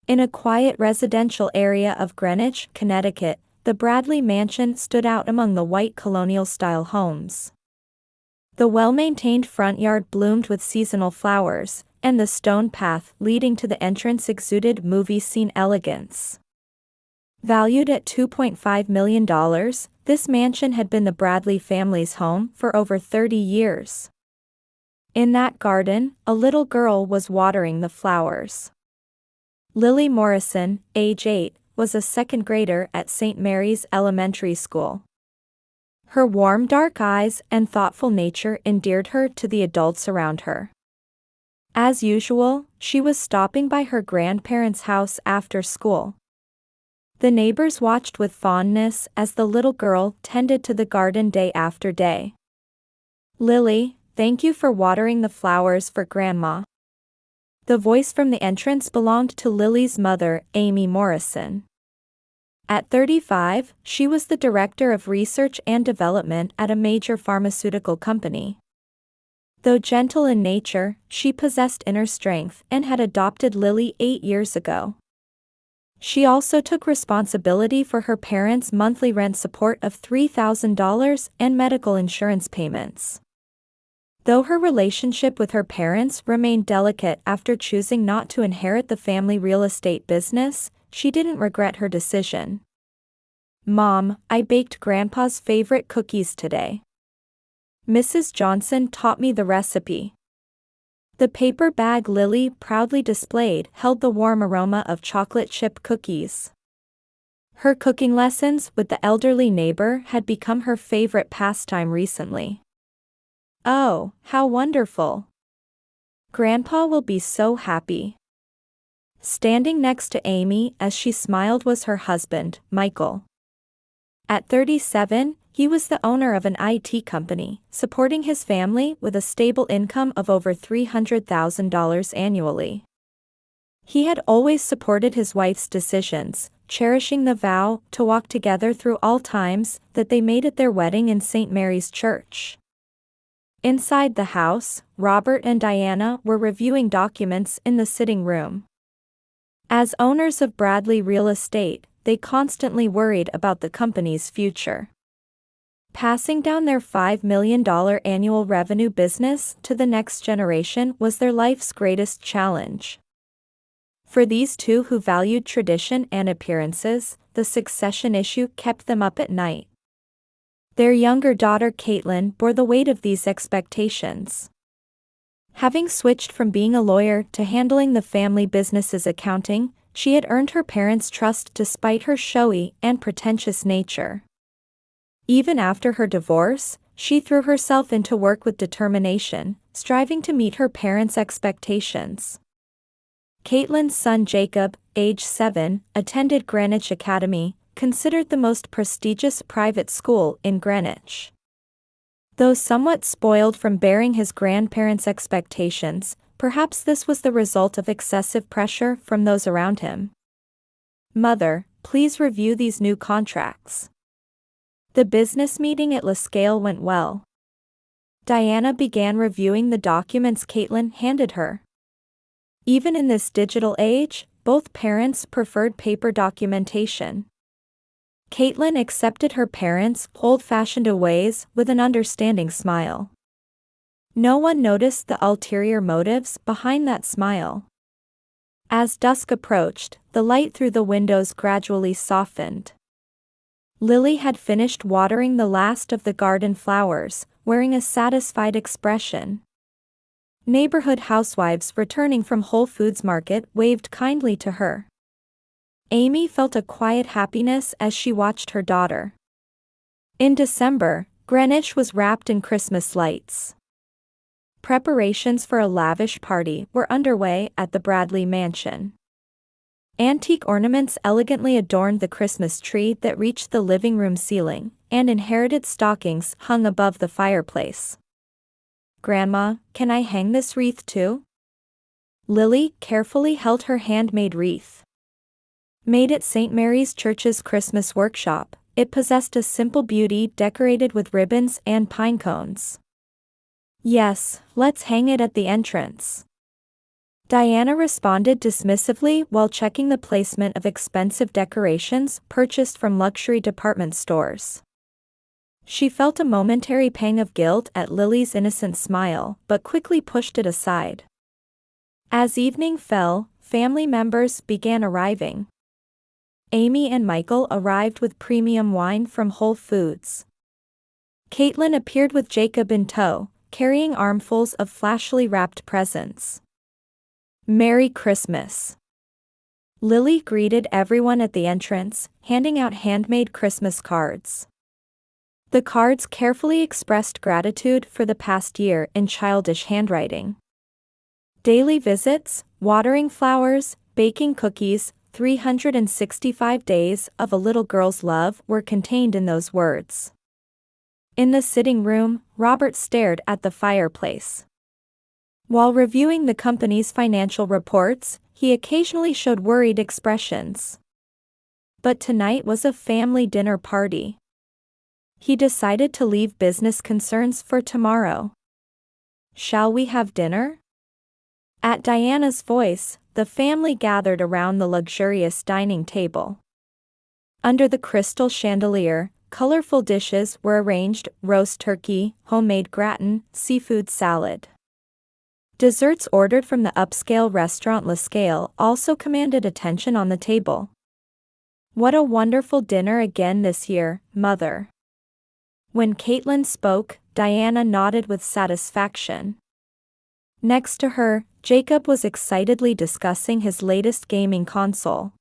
In a quiet residential area of Greenwich, Connecticut, the Bradley Mansion stood out among the white colonial-style homes. The well-maintained front yard bloomed with seasonal flowers, and the stone path leading to the entrance exuded movie scene elegance. Valued at $2.5 million, this mansion had been the Bradley family's home for over 30 years. In that garden, a little girl was watering the flowers. Lily Morrison, age 8, was a second grader at St. Mary's Elementary School. Her warm dark eyes and thoughtful nature endeared her to the adults around her. As usual, she was stopping by her grandparents' house after school. The neighbors watched with fondness as the little girl tended to the garden day after day. "Lily, thank you for watering the flowers for Grandma." The voice from the entrance belonged to Lily's mother, Amy Morrison. At 35, she was the director of research and development at a major pharmaceutical company. Though gentle in nature, she possessed inner strength and had adopted Lily 8 years ago. She also took responsibility for her parents' monthly rent support of $3,000 and medical insurance payments. Though her relationship with her parents remained delicate after choosing not to inherit the family real estate business, she didn't regret her decision. "Mom, I baked Grandpa's favorite cookies today. Mrs. Johnson taught me the recipe." The paper bag Lily proudly displayed held the warm aroma of chocolate chip cookies. Her cooking lessons with the elderly neighbor had become her favorite pastime recently. "Oh, how wonderful! Grandpa will be so happy." Standing next to Amy as she smiled was her husband, Michael. At 37, he was the owner of an IT company, supporting his family with a stable income of over $300,000 annually. He had always supported his wife's decisions, cherishing the vow to walk together through all times that they made at their wedding in St. Mary's Church. Inside the house, Robert and Diana were reviewing documents in the sitting room. As owners of Bradley Real Estate, they constantly worried about the company's future. Passing down their $5 million annual revenue business to the next generation was their life's greatest challenge. For these two who valued tradition and appearances, the succession issue kept them up at night. Their younger daughter Caitlin bore the weight of these expectations. Having switched from being a lawyer to handling the family business's accounting, she had earned her parents' trust despite her showy and pretentious nature. Even after her divorce, she threw herself into work with determination, striving to meet her parents' expectations. Caitlin's son Jacob, age 7, attended Greenwich Academy, considered the most prestigious private school in Greenwich. Though somewhat spoiled from bearing his grandparents' expectations, perhaps this was the result of excessive pressure from those around him. "Mother, please review these new contracts." The business meeting at La Scale went well. Diana began reviewing the documents Caitlin handed her. Even in this digital age, both parents preferred paper documentation. Caitlin accepted her parents' old-fashioned ways with an understanding smile. No one noticed the ulterior motives behind that smile. As dusk approached, the light through the windows gradually softened. Lily had finished watering the last of the garden flowers, wearing a satisfied expression. Neighborhood housewives returning from Whole Foods Market waved kindly to her. Amy felt a quiet happiness as she watched her daughter. In December, Greenwich was wrapped in Christmas lights. Preparations for a lavish party were underway at the Bradley Mansion. Antique ornaments elegantly adorned the Christmas tree that reached the living room ceiling, and inherited stockings hung above the fireplace. "Grandma, can I hang this wreath too?" Lily carefully held her handmade wreath. Made at St. Mary's Church's Christmas workshop, it possessed a simple beauty decorated with ribbons and pine cones. "Yes, let's hang it at the entrance." Diana responded dismissively while checking the placement of expensive decorations purchased from luxury department stores. She felt a momentary pang of guilt at Lily's innocent smile, but quickly pushed it aside. As evening fell, family members began arriving. Amy and Michael arrived with premium wine from Whole Foods. Caitlin appeared with Jacob in tow, carrying armfuls of flashily wrapped presents. Merry Christmas! Lily greeted everyone at the entrance, handing out handmade Christmas cards. The cards carefully expressed gratitude for the past year in childish handwriting. Daily visits, watering flowers, baking cookies, 365 days of a little girl's love were contained in those words. In the sitting room, Robert stared at the fireplace. While reviewing the company's financial reports, he occasionally showed worried expressions. But tonight was a family dinner party. He decided to leave business concerns for tomorrow. "Shall we have dinner?" At Diana's voice, the family gathered around the luxurious dining table. Under the crystal chandelier, colorful dishes were arranged: roast turkey, homemade gratin, seafood salad. Desserts ordered from the upscale restaurant La Scale also commanded attention on the table. "What a wonderful dinner again this year, Mother." When Caitlin spoke, Diana nodded with satisfaction. Next to her, Jacob was excitedly discussing his latest gaming console.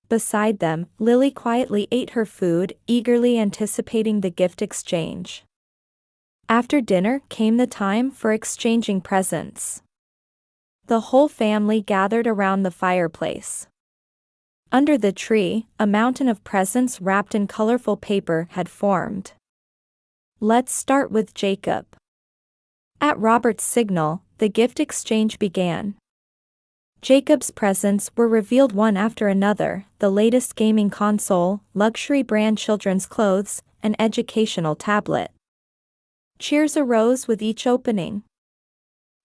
Beside them, Lily quietly ate her food, eagerly anticipating the gift exchange. After dinner came the time for exchanging presents. The whole family gathered around the fireplace. Under the tree, a mountain of presents wrapped in colorful paper had formed. "Let's start with Jacob." At Robert's signal, the gift exchange began. Jacob's presents were revealed one after another: the latest gaming console, luxury brand children's clothes, an educational tablet. Cheers arose with each opening.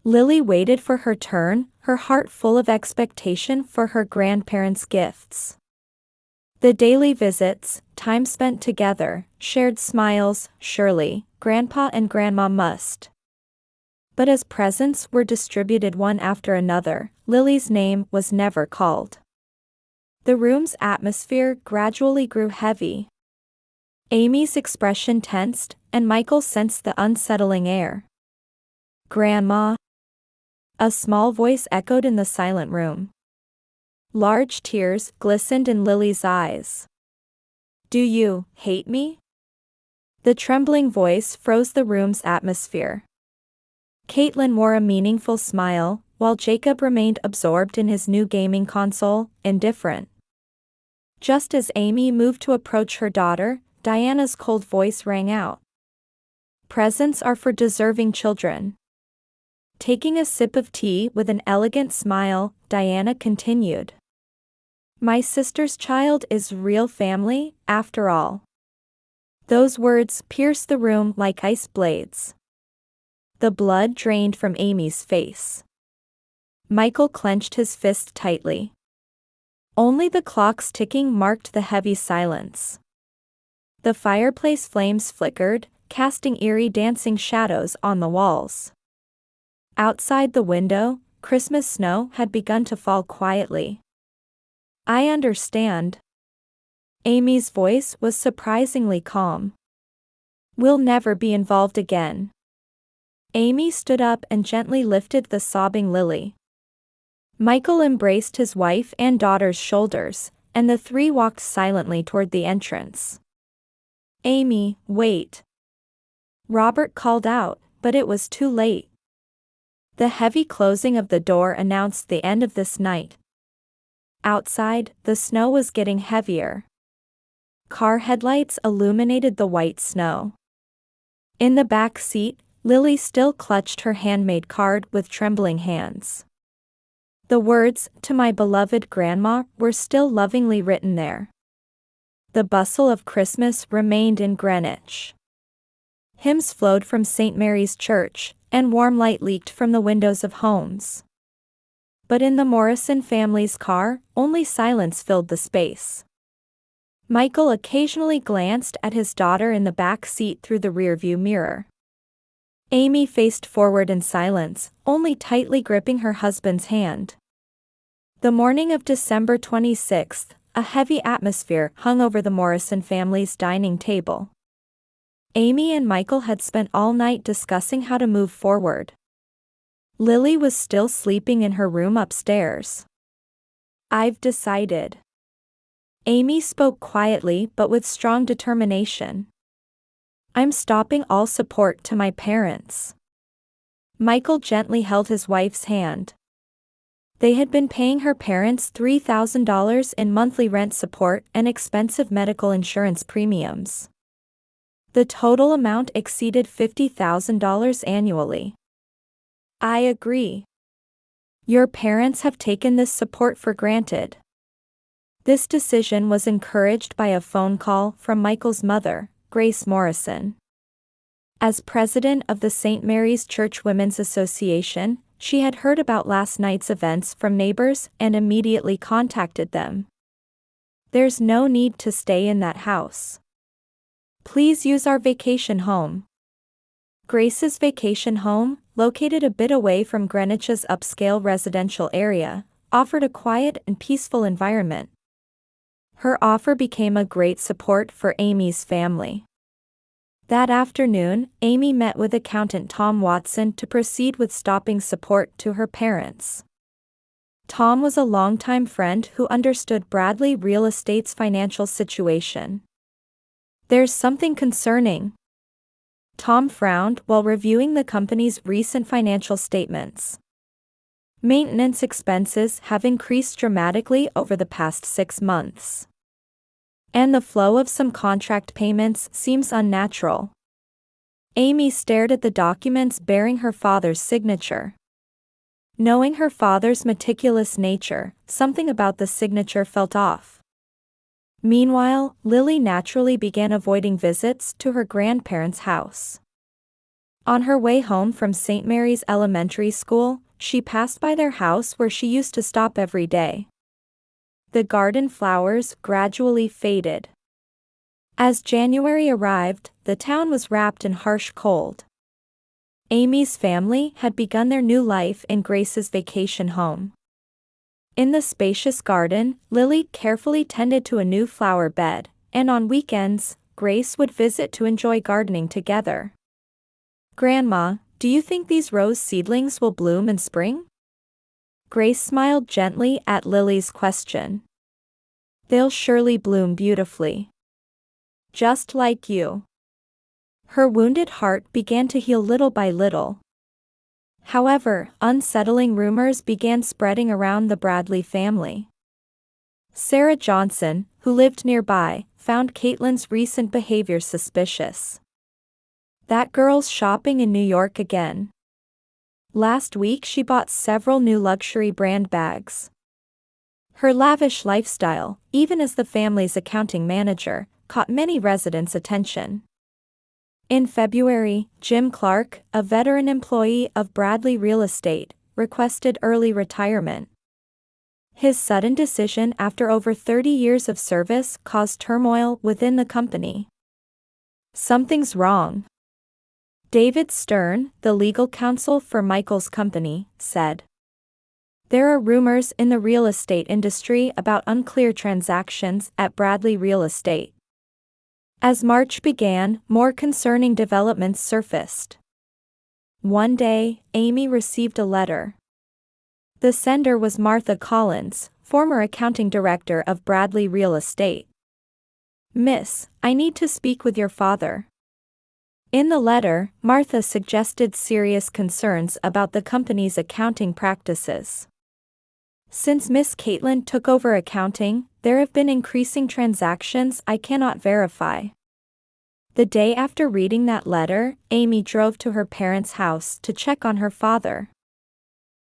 Lily waited for her turn, her heart full of expectation for her grandparents' gifts. The daily visits, time spent together, shared smiles: surely, Grandpa and Grandma must. But as presents were distributed one after another, Lily's name was never called. The room's atmosphere gradually grew heavy. Amy's expression tensed, and Michael sensed the unsettling air. "Grandma?" A small voice echoed in the silent room. Large tears glistened in Lily's eyes. "Do you hate me?" The trembling voice froze the room's atmosphere. Caitlin wore a meaningful smile, while Jacob remained absorbed in his new gaming console, indifferent. Just as Amy moved to approach her daughter, Diana's cold voice rang out. "Presents are for deserving children." Taking a sip of tea with an elegant smile, Diana continued. "My sister's child is real family, after all." Those words pierced the room like ice blades. The blood drained from Amy's face. Michael clenched his fist tightly. Only the clock's ticking marked the heavy silence. The fireplace flames flickered, casting eerie dancing shadows on the walls. Outside the window, Christmas snow had begun to fall quietly. "I understand." Amy's voice was surprisingly calm. "We'll never be involved again." Amy stood up and gently lifted the sobbing Lily. Michael embraced his wife and daughter's shoulders, and the three walked silently toward the entrance. "Amy, wait." Robert called out, but it was too late. The heavy closing of the door announced the end of this night. Outside, the snow was getting heavier. Car headlights illuminated the white snow. In the back seat, Lily still clutched her handmade card with trembling hands. The words, "To my beloved Grandma," were still lovingly written there. The bustle of Christmas remained in Greenwich. Hymns flowed from St. Mary's Church, and warm light leaked from the windows of homes. But in the Morrison family's car, only silence filled the space. Michael occasionally glanced at his daughter in the back seat through the rearview mirror. Amy faced forward in silence, only tightly gripping her husband's hand. The morning of December 26th, a heavy atmosphere hung over the Morrison family's dining table. Amy and Michael had spent all night discussing how to move forward. Lily was still sleeping in her room upstairs. "I've decided." Amy spoke quietly but with strong determination. "I'm stopping all support to my parents." Michael gently held his wife's hand. They had been paying her parents $3,000 in monthly rent support and expensive medical insurance premiums. The total amount exceeded $50,000 annually. "I agree. Your parents have taken this support for granted." This decision was encouraged by a phone call from Michael's mother, Grace Morrison. As president of the St. Mary's Church Women's Association, she had heard about last night's events from neighbors and immediately contacted them. "There's no need to stay in that house. Please use our vacation home." Grace's vacation home, located a bit away from Greenwich's upscale residential area, offered a quiet and peaceful environment. Her offer became a great support for Amy's family. That afternoon, Amy met with accountant Tom Watson to proceed with stopping support to her parents. Tom was a longtime friend who understood Bradley Real Estate's financial situation. "There's something concerning." Tom frowned while reviewing the company's recent financial statements. "Maintenance expenses have increased dramatically over the past 6 months. And the flow of some contract payments seems unnatural." Amy stared at the documents bearing her father's signature. Knowing her father's meticulous nature, something about the signature felt off. Meanwhile, Lily naturally began avoiding visits to her grandparents' house. On her way home from St. Mary's Elementary School, she passed by their house where she used to stop every day. The garden flowers gradually faded. As January arrived, the town was wrapped in harsh cold. Amy's family had begun their new life in Grace's vacation home. In the spacious garden, Lily carefully tended to a new flower bed, and on weekends, Grace would visit to enjoy gardening together. "Grandma, do you think these rose seedlings will bloom in spring?" Grace smiled gently at Lily's question. "They'll surely bloom beautifully. Just like you." Her wounded heart began to heal little by little. However, unsettling rumors began spreading around the Bradley family. Sarah Johnson, who lived nearby, found Caitlin's recent behavior suspicious. "That girl's shopping in New York again. Last week she bought several new luxury brand bags." Her lavish lifestyle, even as the family's accounting manager, caught many residents' attention. In February, Jim Clark, a veteran employee of Bradley Real Estate, requested early retirement. His sudden decision after over 30 years of service caused turmoil within the company. "Something's wrong," David Stern, the legal counsel for Michael's company, said. "There are rumors in the real estate industry about unclear transactions at Bradley Real Estate." As March began, more concerning developments surfaced. One day, Amy received a letter. The sender was Martha Collins, former accounting director of Bradley Real Estate. "Miss, I need to speak with your father." In the letter, Martha suggested serious concerns about the company's accounting practices. "Since Miss Caitlin took over accounting, there have been increasing transactions I cannot verify." The day after reading that letter, Amy drove to her parents' house to check on her father.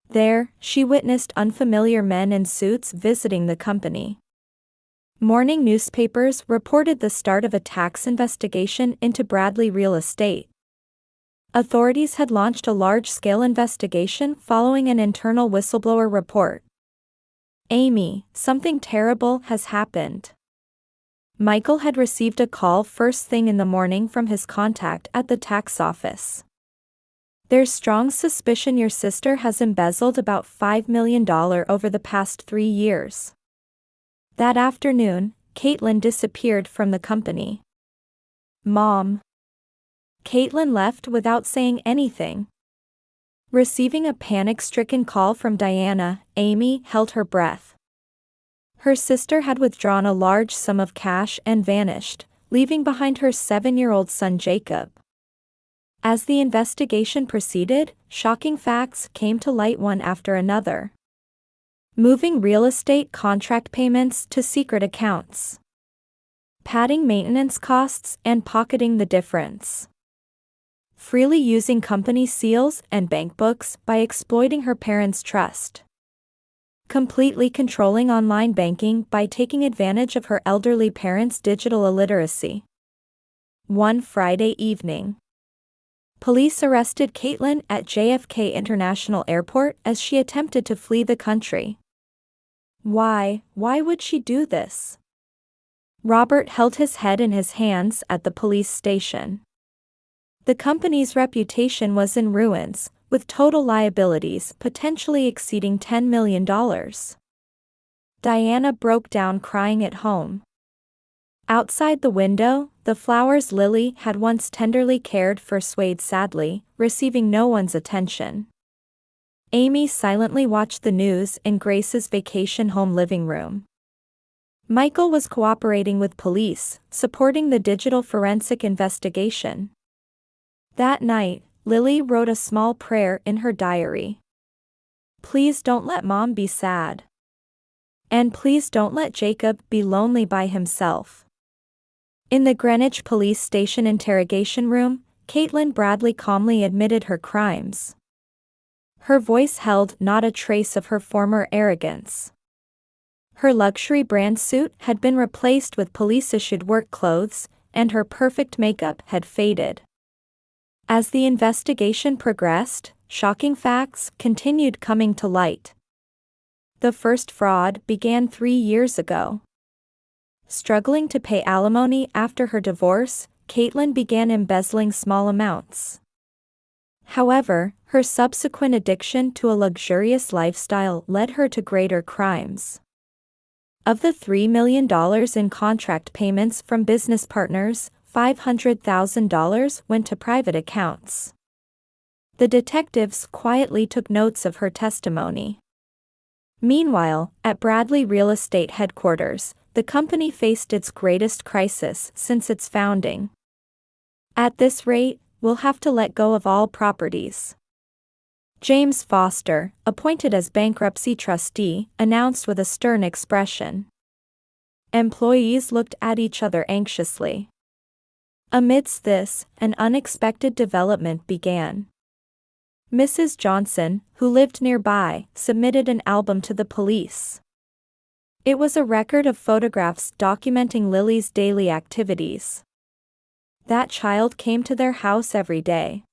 There, she witnessed unfamiliar men in suits visiting the company. Morning newspapers reported the start of a tax investigation into Bradley Real Estate. Authorities had launched a large-scale investigation following an internal whistleblower report. "Amy, something terrible has happened." Michael had received a call first thing in the morning from his contact at the tax office. "There's strong suspicion your sister has embezzled about $5 million over the past 3 years." That afternoon, Caitlin disappeared from the company. "Mom." Caitlin left without saying anything. Receiving a panic-stricken call from Diana, Amy held her breath. Her sister had withdrawn a large sum of cash and vanished, leaving behind her 7-year-old son Jacob. As the investigation proceeded, shocking facts came to light one after another. Moving real estate contract payments to secret accounts. Padding maintenance costs and pocketing the difference. Freely using company seals and bank books by exploiting her parents' trust. Completely controlling online banking by taking advantage of her elderly parents' digital illiteracy. One Friday evening, police arrested Caitlin at JFK International Airport as she attempted to flee the country. Why would she do this? Robert held his head in his hands at the police station. The company's reputation was in ruins, with total liabilities potentially exceeding $10 million. Diana broke down crying at home. Outside the window, the flowers Lily had once tenderly cared for swayed sadly, receiving no one's attention. Amy silently watched the news in Grace's vacation home living room. Michael was cooperating with police, supporting the digital forensic investigation. That night, Lily wrote a small prayer in her diary. "Please don't let Mom be sad. And please don't let Jacob be lonely by himself." In the Greenwich police station interrogation room, Caitlin Bradley calmly admitted her crimes. Her voice held not a trace of her former arrogance. Her luxury brand suit had been replaced with police-issued work clothes, and her perfect makeup had faded. As the investigation progressed, shocking facts continued coming to light. The first fraud began 3 years ago. Struggling to pay alimony after her divorce, Caitlin began embezzling small amounts. However, her subsequent addiction to a luxurious lifestyle led her to greater crimes. Of the $3 million in contract payments from business partners, $500,000 went to private accounts. The detectives quietly took notes of her testimony. Meanwhile, at Bradley Real Estate headquarters, the company faced its greatest crisis since its founding. "At this rate, we'll have to let go of all properties," James Foster, appointed as bankruptcy trustee, announced with a stern expression. Employees looked at each other anxiously. Amidst this, an unexpected development began. Mrs. Johnson, who lived nearby, submitted an album to the police. It was a record of photographs documenting Lily's daily activities. That child came to their house every day.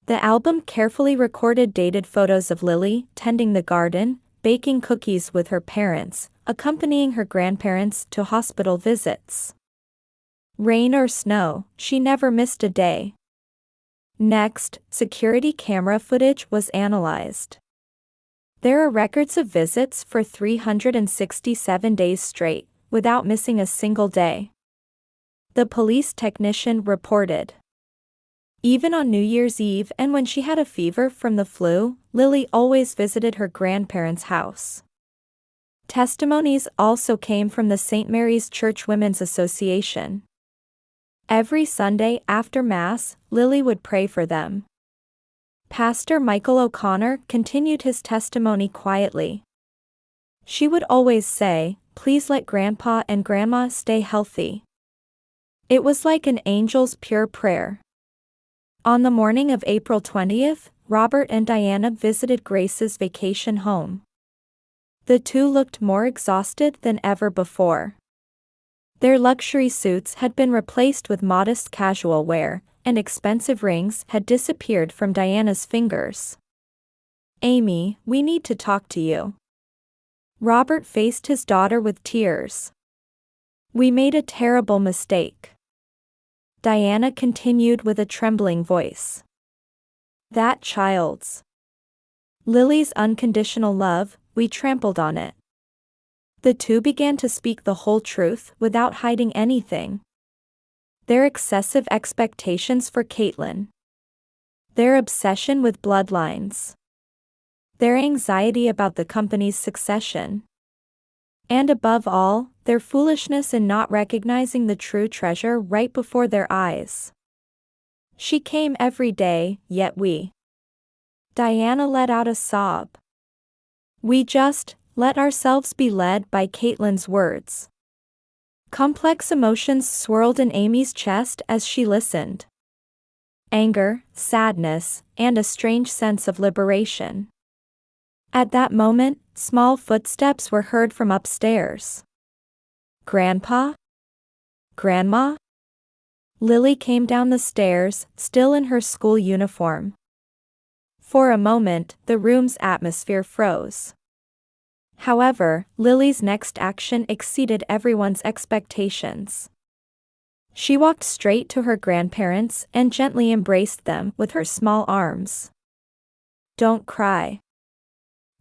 The album carefully recorded dated photos of Lily tending the garden, baking cookies with her parents, accompanying her grandparents to hospital visits. Rain or snow, she never missed a day. Next, security camera footage was analyzed. There are records of visits for 367 days straight, without missing a single day. The police technician reported. Even on New Year's Eve and when she had a fever from the flu, Lily always visited her grandparents' house. Testimonies also came from the St. Mary's Church Women's Association. Every Sunday after Mass, Lily would pray for them. Pastor Michael O'Connor continued his testimony quietly. She would always say, "Please let Grandpa and Grandma stay healthy." It was like an angel's pure prayer. On the morning of April 20th, Robert and Diana visited Grace's vacation home. The two looked more exhausted than ever before. Their luxury suits had been replaced with modest casual wear, and expensive rings had disappeared from Diana's fingers. "Amy, we need to talk to you." Robert faced his daughter with tears. "We made a terrible mistake," Diana continued with a trembling voice. "That child's Lily's unconditional love, we trampled on it." The two began to speak the whole truth without hiding anything. Their excessive expectations for Caitlin, their obsession with bloodlines, their anxiety about the company's succession, and above all, their foolishness in not recognizing the true treasure right before their eyes. "She came every day, yet we..." Diana let out a sob. "We just let ourselves be led by Caitlin's words." Complex emotions swirled in Amy's chest as she listened. Anger, sadness, and a strange sense of liberation. At that moment, small footsteps were heard from upstairs. "Grandpa? Grandma?" Lily came down the stairs, still in her school uniform. For a moment, the room's atmosphere froze. However, Lily's next action exceeded everyone's expectations. She walked straight to her grandparents and gently embraced them with her small arms. "Don't cry.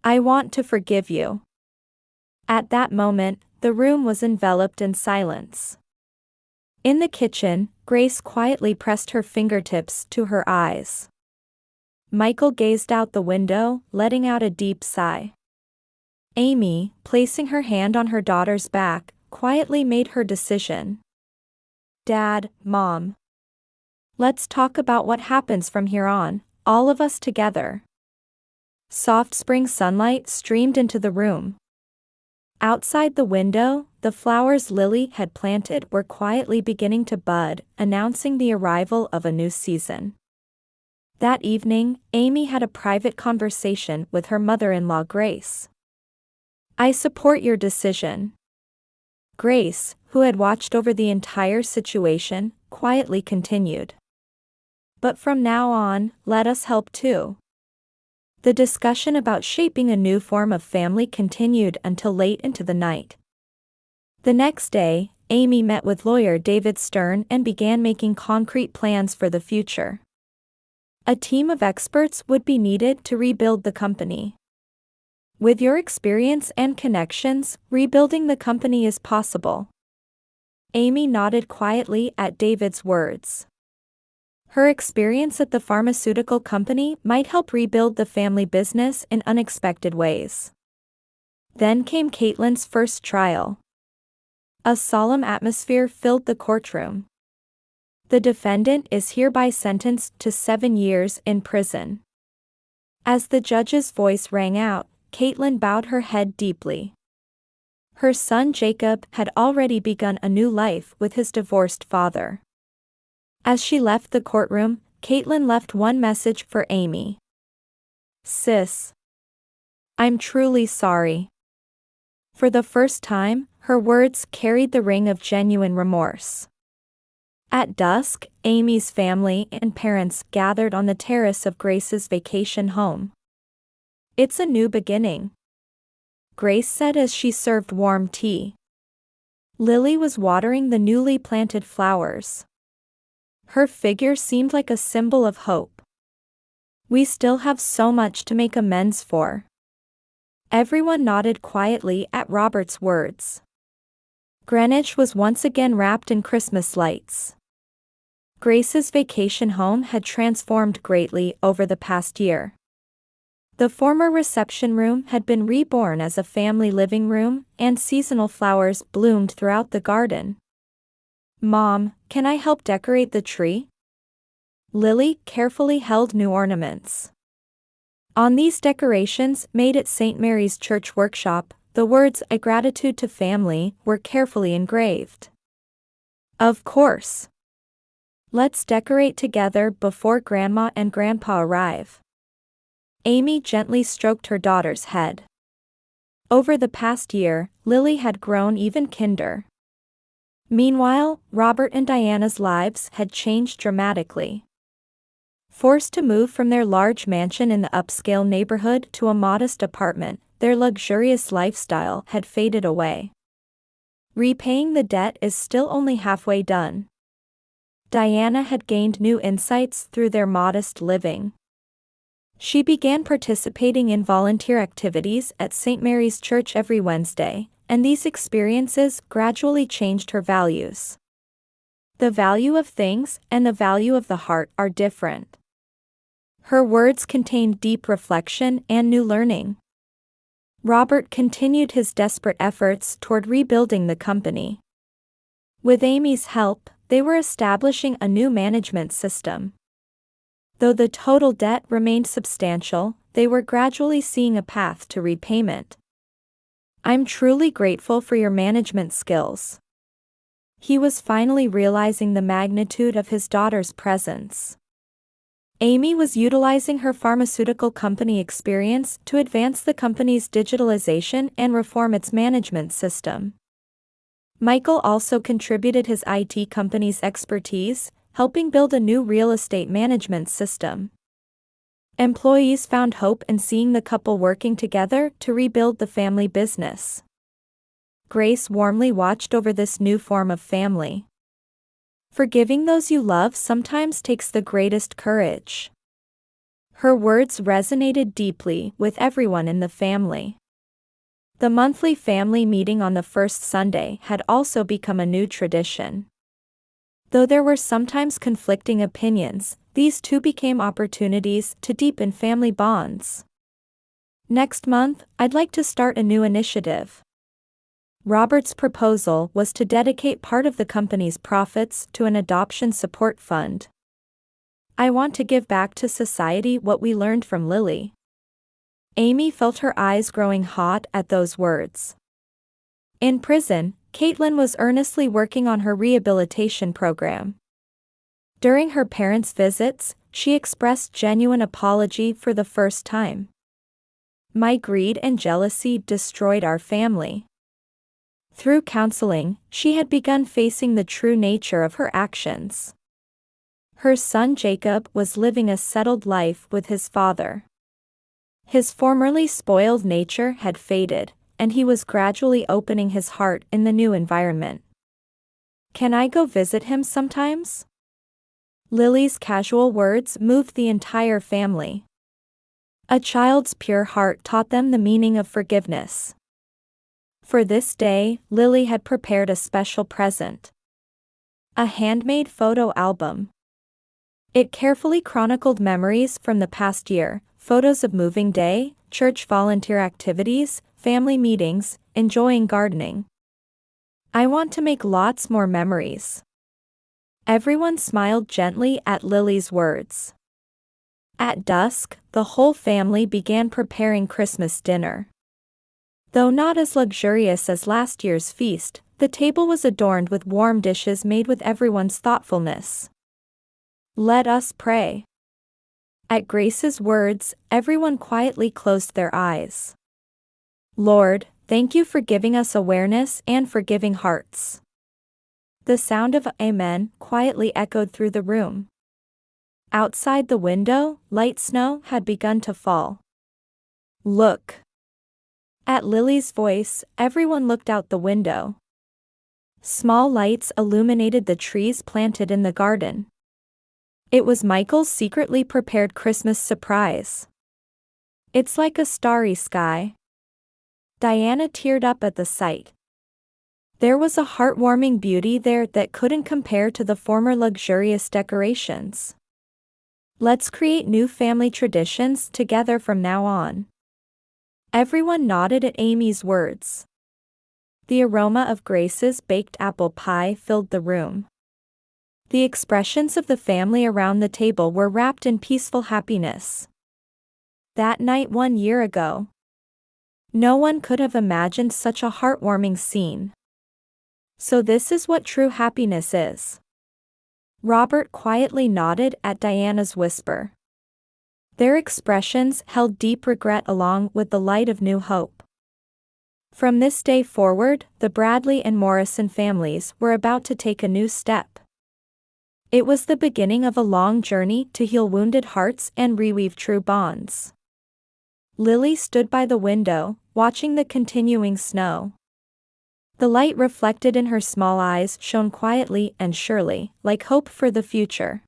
I want to forgive you." At that moment, the room was enveloped in silence. In the kitchen, Grace quietly pressed her fingertips to her eyes. Michael gazed out the window, letting out a deep sigh. Amy, placing her hand on her daughter's back, quietly made her decision. "Dad, Mom. Let's talk about what happens from here on, all of us together." Soft spring sunlight streamed into the room. Outside the window, the flowers Lily had planted were quietly beginning to bud, announcing the arrival of a new season. That evening, Amy had a private conversation with her mother-in-law Grace. "I support your decision." Grace, who had watched over the entire situation, quietly continued. "But from now on, let us help too." The discussion about shaping a new form of family continued until late into the night. The next day, Amy met with lawyer David Stern and began making concrete plans for the future. A team of experts would be needed to rebuild the company. "With your experience and connections, rebuilding the company is possible." Amy nodded quietly at David's words. Her experience at the pharmaceutical company might help rebuild the family business in unexpected ways. Then came Caitlin's first trial. A solemn atmosphere filled the courtroom. "The defendant is hereby sentenced to 7 years in prison." As the judge's voice rang out, Caitlin bowed her head deeply. Her son Jacob had already begun a new life with his divorced father. As she left the courtroom, Caitlin left one message for Amy. "Sis, I'm truly sorry." For the first time, her words carried the ring of genuine remorse. At dusk, Amy's family and parents gathered on the terrace of Grace's vacation home. "It's a new beginning," Grace said as she served warm tea. Lily was watering the newly planted flowers. Her figure seemed like a symbol of hope. "We still have so much to make amends for." Everyone nodded quietly at Robert's words. Greenwich was once again wrapped in Christmas lights. Grace's vacation home had transformed greatly over the past year. The former reception room had been reborn as a family living room, and seasonal flowers bloomed throughout the garden. "Mom, can I help decorate the tree?" Lily carefully held new ornaments. On these decorations made at St. Mary's Church Workshop, the words "A Gratitude to Family" were carefully engraved. "Of course. Let's decorate together before Grandma and Grandpa arrive." Amy gently stroked her daughter's head. Over the past year, Lily had grown even kinder. Meanwhile, Robert and Diana's lives had changed dramatically. Forced to move from their large mansion in the upscale neighborhood to a modest apartment, their luxurious lifestyle had faded away. Repaying the debt is still only halfway done. Diana had gained new insights through their modest living. She began participating in volunteer activities at St. Mary's Church every Wednesday, and these experiences gradually changed her values. The value of things and the value of the heart are different. Her words contained deep reflection and new learning. Robert continued his desperate efforts toward rebuilding the company. With Amy's help, they were establishing a new management system. Though the total debt remained substantial, they were gradually seeing a path to repayment. "I'm truly grateful for your management skills." He was finally realizing the magnitude of his daughter's presence. Amy was utilizing her pharmaceutical company experience to advance the company's digitalization and reform its management system. Michael also contributed his IT company's expertise, helping build a new real estate management system. Employees found hope in seeing the couple working together to rebuild the family business. Grace warmly watched over this new form of family. Forgiving those you love sometimes takes the greatest courage. Her words resonated deeply with everyone in the family. The monthly family meeting on the first Sunday had also become a new tradition. Though there were sometimes conflicting opinions, these two became opportunities to deepen family bonds. "Next month, I'd like to start a new initiative." Robert's proposal was to dedicate part of the company's profits to an adoption support fund. "I want to give back to society what we learned from Lily." Amy felt her eyes growing hot at those words. In prison, Caitlin was earnestly working on her rehabilitation program. During her parents' visits, she expressed genuine apology for the first time. "My greed and jealousy destroyed our family." Through counseling, she had begun facing the true nature of her actions. Her son Jacob was living a settled life with his father. His formerly spoiled nature had faded, and he was gradually opening his heart in the new environment. "Can I go visit him sometimes?" Lily's casual words moved the entire family. A child's pure heart taught them the meaning of forgiveness. For this day, Lily had prepared a special present. A handmade photo album. It carefully chronicled memories from the past year, photos of moving day, church volunteer activities, family meetings, enjoying gardening. "I want to make lots more memories." Everyone smiled gently at Lily's words. At dusk, the whole family began preparing Christmas dinner. Though not as luxurious as last year's feast, the table was adorned with warm dishes made with everyone's thoughtfulness. "Let us pray." At Grace's words, everyone quietly closed their eyes. "Lord, thank you for giving us awareness and forgiving hearts." The sound of "Amen" quietly echoed through the room. Outside the window, light snow had begun to fall. "Look." At Lily's voice, everyone looked out the window. Small lights illuminated the trees planted in the garden. It was Michael's secretly prepared Christmas surprise. "It's like a starry sky." Diana teared up at the sight. There was a heartwarming beauty there that couldn't compare to the former luxurious decorations. "Let's create new family traditions together from now on." Everyone nodded at Amy's words. The aroma of Grace's baked apple pie filled the room. The expressions of the family around the table were wrapped in peaceful happiness. That night 1 year ago, no one could have imagined such a heartwarming scene. "So this is what true happiness is." Robert quietly nodded at Diana's whisper. Their expressions held deep regret along with the light of new hope. From this day forward, the Bradley and Morrison families were about to take a new step. It was the beginning of a long journey to heal wounded hearts and reweave true bonds. Lily stood by the window, watching the continuing snow. The light reflected in her small eyes shone quietly and surely, like hope for the future.